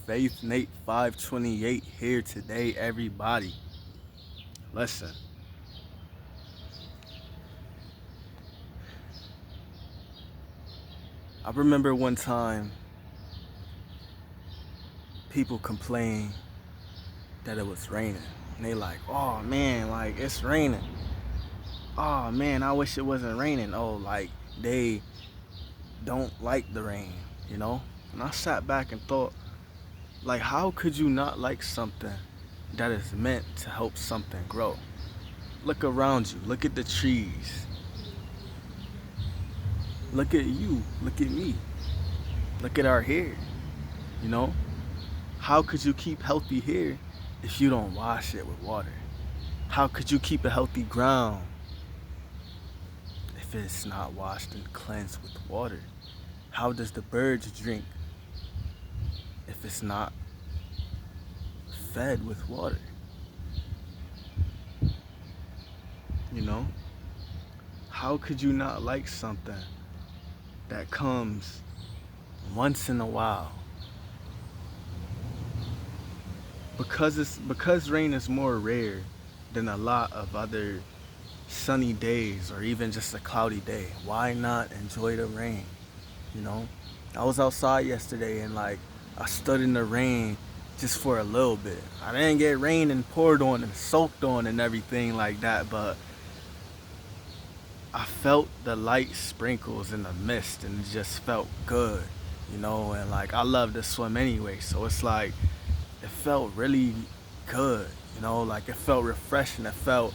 Faith Nate 528 here today, everybody. Listen, I remember one time people complained that it was raining. And they like, oh man, like it's raining. Oh man, I wish it wasn't raining. Oh, like they don't like the rain, you know? And I sat back and thought, like, how could you not like something that is meant to help something grow? Look around you, look at the trees, look at you, look at me, look at our hair, you know? How could you keep healthy hair if you don't wash it with water? How could you keep a healthy ground if it's not washed and cleansed with water? How does the birds drink if it's not fed with water? You know? How could you not like something that comes once in a while? Because rain is more rare than a lot of other sunny days or even just a cloudy day. Why not enjoy the rain? You know? I was outside yesterday and like I stood in the rain just for a little bit. I didn't get rain and poured on and soaked on and everything like that, but I felt the light sprinkles in the mist and it just felt good, you know, and like I love to swim anyway, so it's like it felt really good, you know, like it felt refreshing. It felt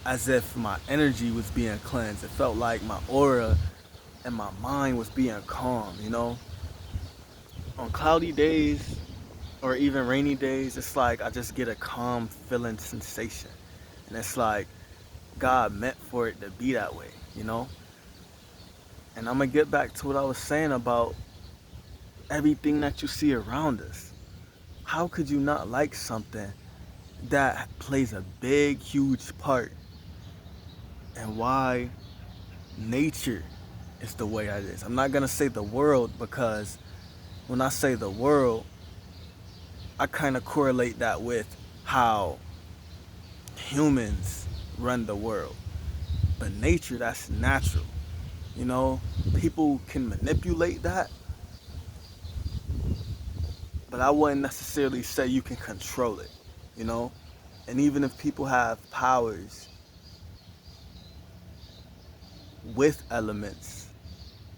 as if my energy was being cleansed. It felt like my aura and my mind was being calm, you know. On cloudy days or even rainy days, it's like I just get a calm feeling sensation. And it's like God meant for it to be that way, you know? And I'm gonna get back to what I was saying about everything that you see around us. How could you not like something that plays a big, huge part in why nature is the way it is? I'm not gonna say the world because when I say the world, I kind of correlate that with how humans run the world. But nature, that's natural. You know, people can manipulate that, but I wouldn't necessarily say you can control it, you know? And even if people have powers with elements,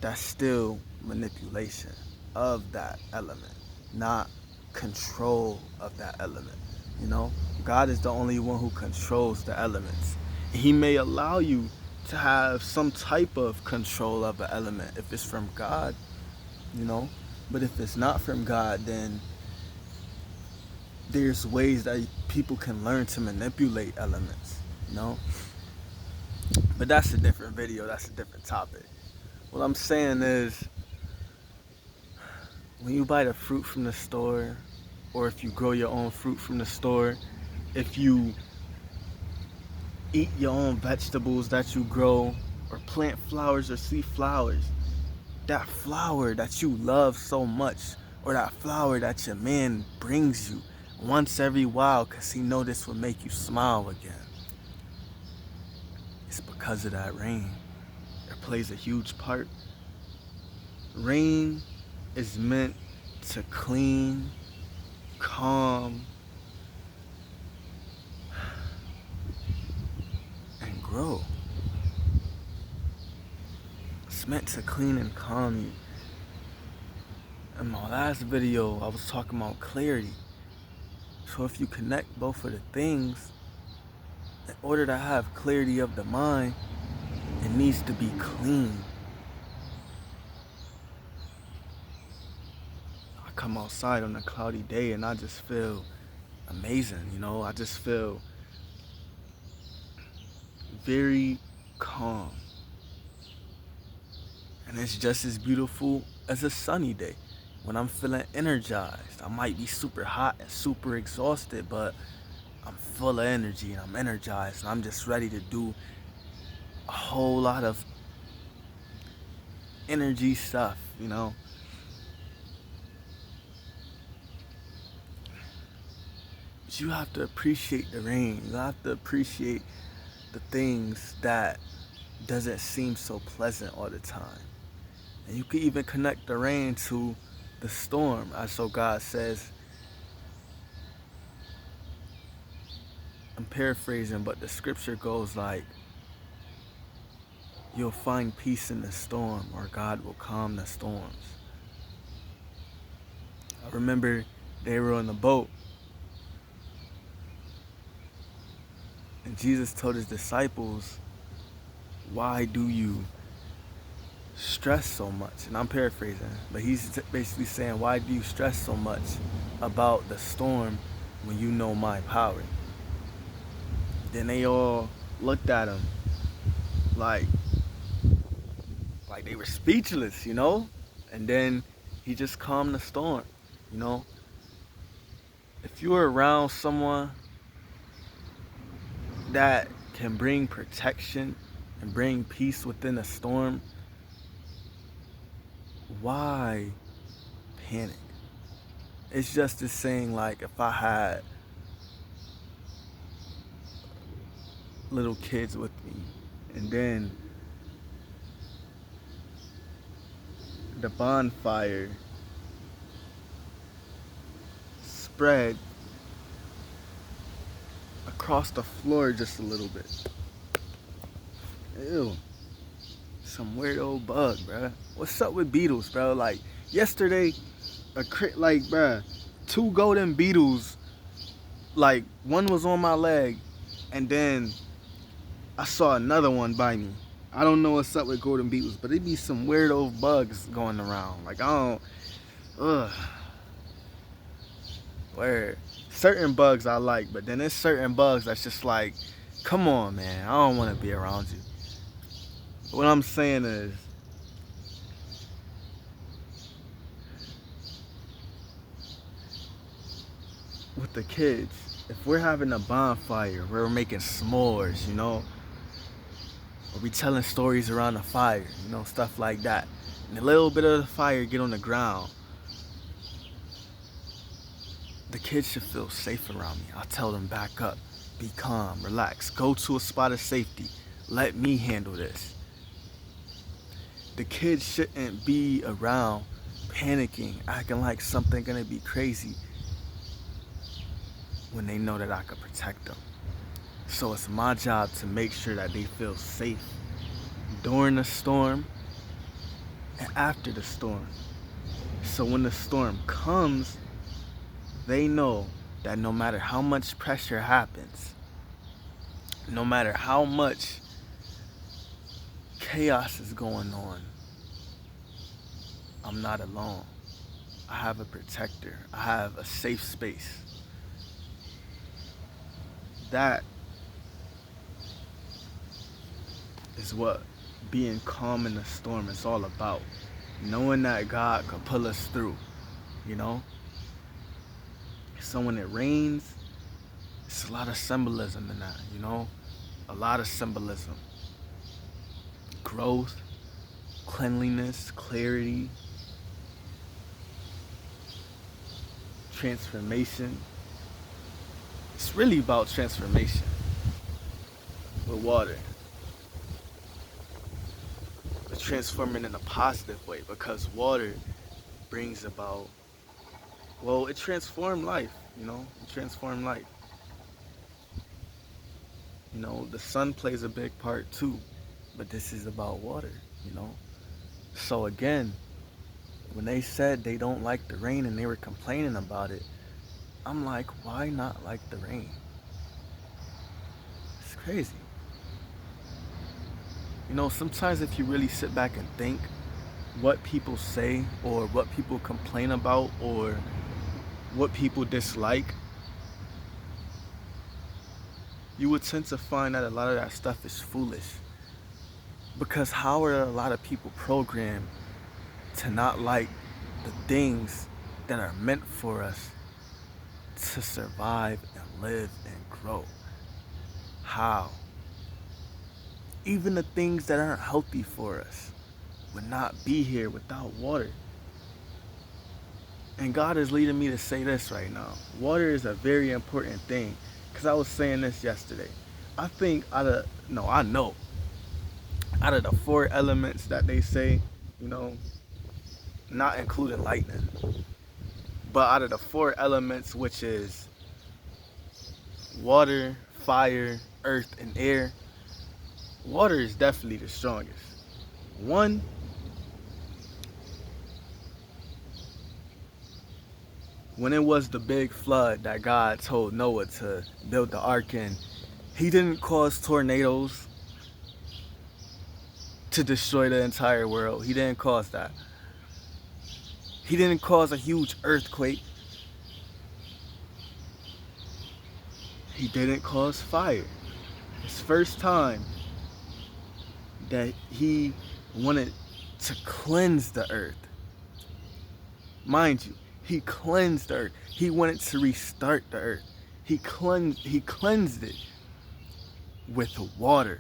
that's still manipulation of that element, not control of that element, you know? God is the only one who controls the elements. He may allow you to have some type of control of an element if it's from God, you know? But if it's not from God, then there's ways that people can learn to manipulate elements, you know? But that's a different video, that's a different topic. What I'm saying is, when you buy the fruit from the store, or if you grow your own fruit from the store, if you eat your own vegetables that you grow, or plant flowers or see flowers, that flower that you love so much, or that flower that your man brings you once every while because he know this will make you smile again, it's because of that rain. It plays a huge part. Rain is meant to clean, calm, and grow. It's meant to clean and calm you. In my last video, I was talking about clarity. So if you connect both of the things, in order to have clarity of the mind, it needs to be clean. I come outside on a cloudy day and I just feel amazing, you know? I just feel very calm. And it's just as beautiful as a sunny day. When I'm feeling energized, I might be super hot and super exhausted, but I'm full of energy and I'm energized and I'm just ready to do a whole lot of energy stuff, you know? But you have to appreciate the rain. You have to appreciate the things that doesn't seem so pleasant all the time. And you can even connect the rain to the storm. As so God says, I'm paraphrasing, but the scripture goes like, you'll find peace in the storm, or God will calm the storms. I remember they were on the boat, and Jesus told his disciples, why do you stress so much? And I'm paraphrasing, but he's basically saying, why do you stress so much about the storm when you know my power? Then they all looked at him like they were speechless, you know? And then he just calmed the storm, you know? If you're around someone that can bring protection and bring peace within a storm, why panic? It's just as saying, like, if I had little kids with me, and then the bonfire spread across the floor just a little bit. Ew. Some weird old bug, bruh. What's up with beetles, bro? Like, yesterday, bruh, 2 golden beetles, like, one was on my leg, and then I saw another one by me. I don't know what's up with golden beetles, but it be some weird old bugs going around. Like, ugh. Where certain bugs I like, but then there's certain bugs that's just like, come on, man, I don't want to be around you. What I'm saying is, with the kids, if we're having a bonfire, we're making s'mores, you know, or we telling stories around the fire, you know, stuff like that, and a little bit of the fire get on the ground, the kids should feel safe around me. I'll tell them, back up, be calm, relax, go to a spot of safety, let me handle this. The kids shouldn't be around panicking, acting like something gonna be crazy when they know that I could protect them. So it's my job to make sure that they feel safe during the storm and after the storm. So when the storm comes, they know that no matter how much pressure happens, no matter how much chaos is going on, I'm not alone. I have a protector. I have a safe space. That is what being calm in the storm is all about. Knowing that God could pull us through, you know? So when it rains, it's a lot of symbolism in that, you know? A lot of symbolism. Growth, cleanliness, clarity, transformation. It's really about transformation with water. But transforming in a positive way, because water brings about, well, it transformed life, you know? It transformed life. You know, the sun plays a big part too, but this is about water, you know? So again, when they said they don't like the rain and they were complaining about it, I'm like, why not like the rain? It's crazy. You know, sometimes if you really sit back and think what people say or what people complain about or what people dislike, you would tend to find that a lot of that stuff is foolish. Because how are a lot of people programmed to not like the things that are meant for us to survive and live and grow? How? Even the things that aren't healthy for us would not be here without water. And God is leading me to say this right now. Water is a very important thing. Because I was saying this yesterday. I think I know, out of the four elements that they say, you know, not including lightning, but out of the four elements, which is water, fire, earth, and air, water is definitely the strongest. One, when it was the big flood that God told Noah to build the ark in, he didn't cause tornadoes to destroy the entire world. He didn't cause that. He didn't cause a huge earthquake. He didn't cause fire. It's first time that he wanted to cleanse the earth. Mind you, he cleansed the earth. He wanted to restart the earth. He cleansed it with water.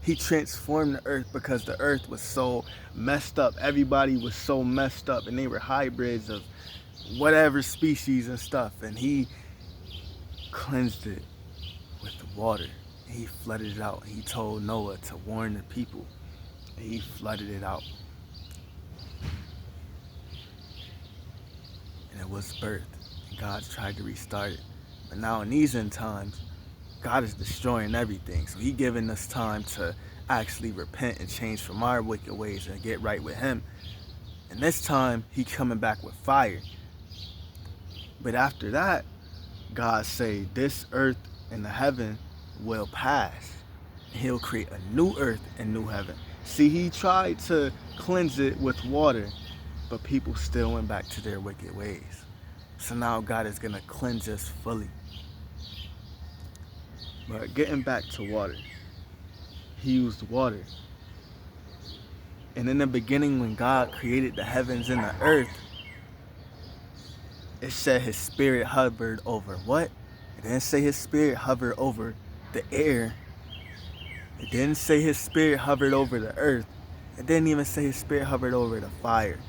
He transformed the earth because the earth was so messed up. Everybody was so messed up, and they were hybrids of whatever species and stuff. And he cleansed it with water. He flooded it out. He told Noah to warn the people. And he flooded it out. And it was birthed. And God tried to restart it. But now in these end times, God is destroying everything. So He's giving us time to actually repent and change from our wicked ways and get right with Him. And this time, He's coming back with fire. But after that, God say, this earth and the heaven will pass. And He'll create a new earth and new heaven. See, He tried to cleanse it with water, but people still went back to their wicked ways. So now God is going to cleanse us fully. But getting back to water, He used water. And in the beginning, when God created the heavens and the earth, it said His Spirit hovered over what? It didn't say His Spirit hovered over the air. It didn't say His Spirit hovered over the earth. It didn't even say His Spirit hovered over the fire.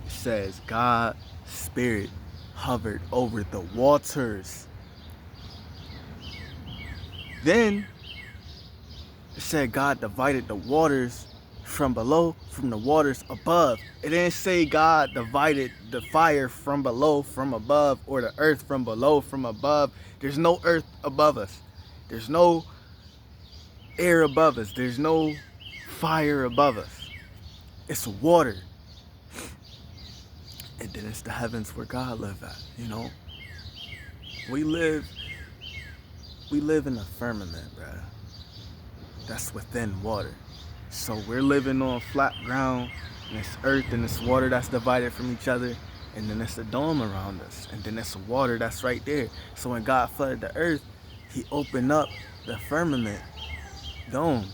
It says God's Spirit hovered over the waters. Then it said God divided the waters from below from the waters above. It didn't say God divided the fire from below from above, or the earth from below from above. There's no earth above us. There's no air above us. There's no fire above us. It's water. And then it's the heavens where God lives at, you know. We live in a firmament, bruh. That's within water. So we're living on flat ground, and it's earth and it's water that's divided from each other, and then it's a dome around us, and then it's water that's right there. So when God flooded the earth, He opened up the firmament dome,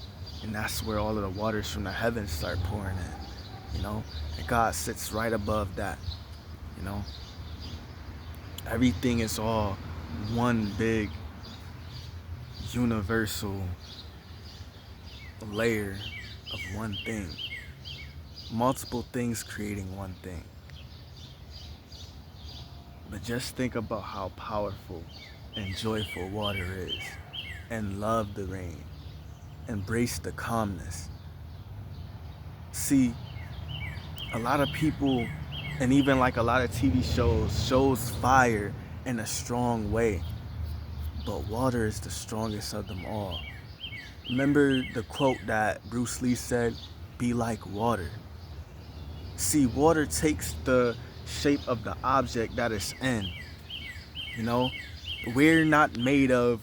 and that's where all of the waters from the heavens start pouring in, you know. And God sits right above that, you know. Everything is all one big universal layer of one thing. Multiple things creating one thing. But just think about how powerful and joyful water is. And love the rain. Embrace the calmness. See, a lot of people, and even like a lot of TV shows fire in a strong way. But water is the strongest of them all. Remember the quote that Bruce Lee said, "Be like water." See, water takes the shape of the object that it's in. You know, we're not made of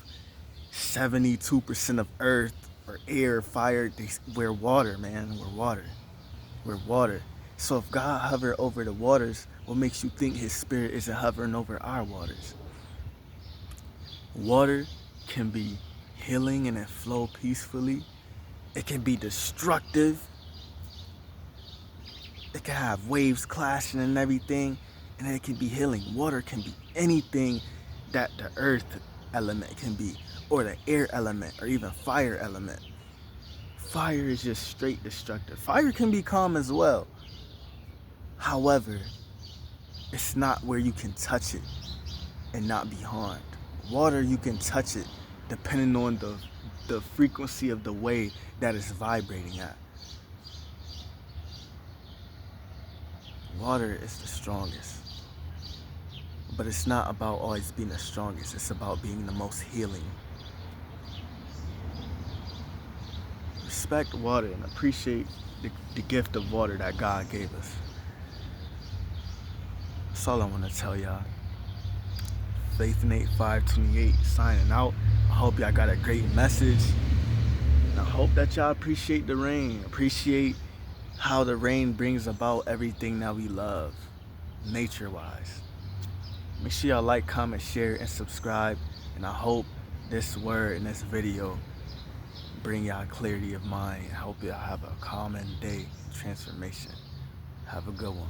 72% of earth or air or fire. We're water, man. We're water. We're water. So if God hovered over the waters, what makes you think His Spirit isn't hovering over our waters? Water can be healing and it flow peacefully. It can be destructive. It can have waves clashing and everything, and it can be healing. Water can be anything that the earth element can be, or the air element, or even fire element. Fire is just straight destructive. Fire can be calm as well. However, it's not where you can touch it and not be harmed. Water, you can touch it depending on the frequency of the way that it's vibrating at. Water is the strongest. But it's not about always being the strongest. It's about being the most healing. Respect water and appreciate the gift of water that God gave us. That's all I want to tell y'all. Faith Nate 528 signing out. I hope y'all got a great message. And I hope that y'all appreciate the rain. Appreciate how the rain brings about everything that we love, nature-wise. Make sure y'all like, comment, share, and subscribe. And I hope this word and this video bring y'all clarity of mind and help y'all have a calm and day transformation. Have a good one.